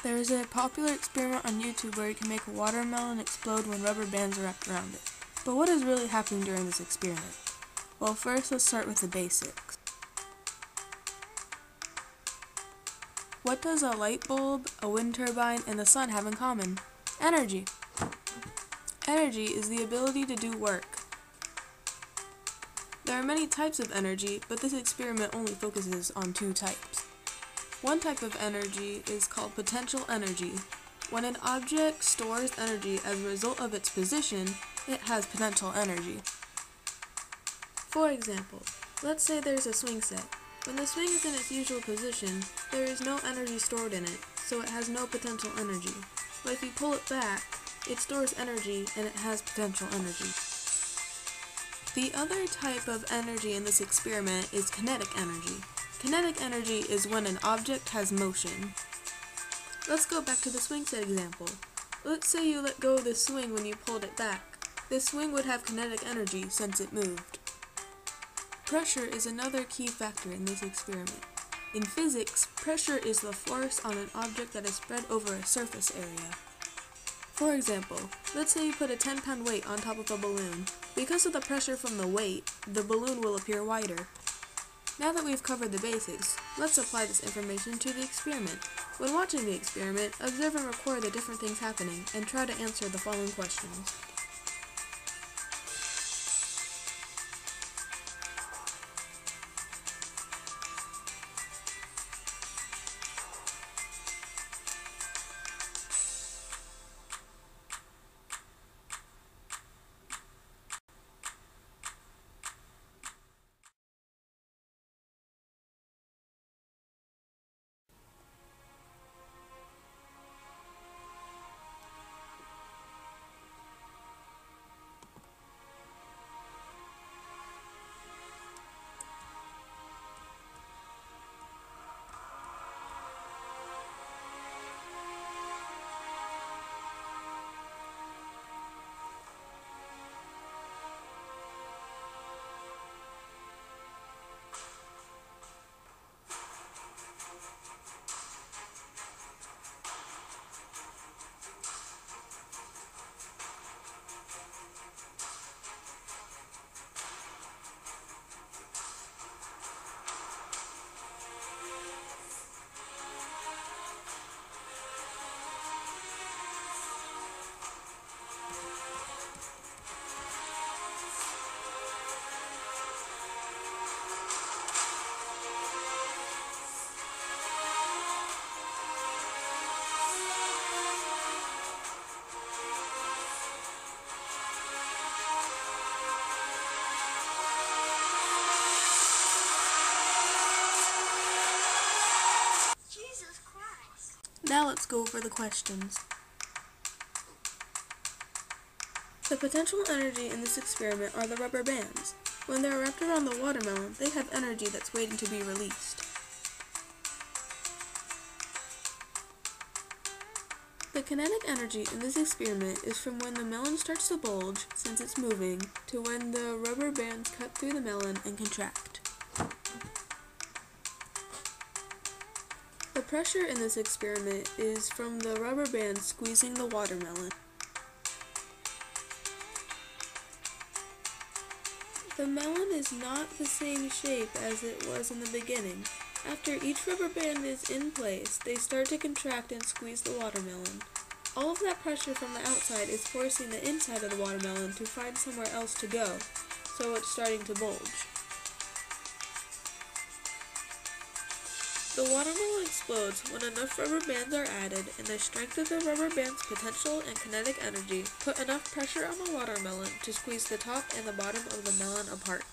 There is a popular experiment on YouTube where you can make a watermelon explode when rubber bands are wrapped around it. But what is really happening during this experiment? Well, first let's start with the basics. What does a light bulb, a wind turbine, and the sun have in common? Energy. Energy is the ability to do work. There are many types of energy, but this experiment only focuses on two types. One type of energy is called potential energy. When an object stores energy as a result of its position, it has potential energy. For example, let's say there's a swing set. When the swing is in its usual position, there is no energy stored in it, so it has no potential energy. But if you pull it back, it stores energy and it has potential energy. The other type of energy in this experiment is kinetic energy. Kinetic energy is when an object has motion. Let's go back to the swing set example. Let's say you let go of the swing when you pulled it back. The swing would have kinetic energy since it moved. Pressure is another key factor in this experiment. In physics, pressure is the force on an object that is spread over a surface area. For example, let's say you put a 10-pound weight on top of a balloon. Because of the pressure from the weight, the balloon will appear wider. Now that we've covered the basics, let's apply this information to the experiment. When watching the experiment, observe and record the different things happening, and try to answer the following questions. Now let's go over the questions. The potential energy in this experiment are the rubber bands. When they're wrapped around the watermelon, they have energy that's waiting to be released. The kinetic energy in this experiment is from when the melon starts to bulge, since it's moving, to when the rubber bands cut through the melon and contract. The pressure in this experiment is from the rubber band squeezing the watermelon. The melon is not the same shape as it was in the beginning. After each rubber band is in place, they start to contract and squeeze the watermelon. All of that pressure from the outside is forcing the inside of the watermelon to find somewhere else to go, so it's starting to bulge. The watermelon explodes when enough rubber bands are added and the strength of the rubber band's potential and kinetic energy put enough pressure on the watermelon to squeeze the top and the bottom of the melon apart.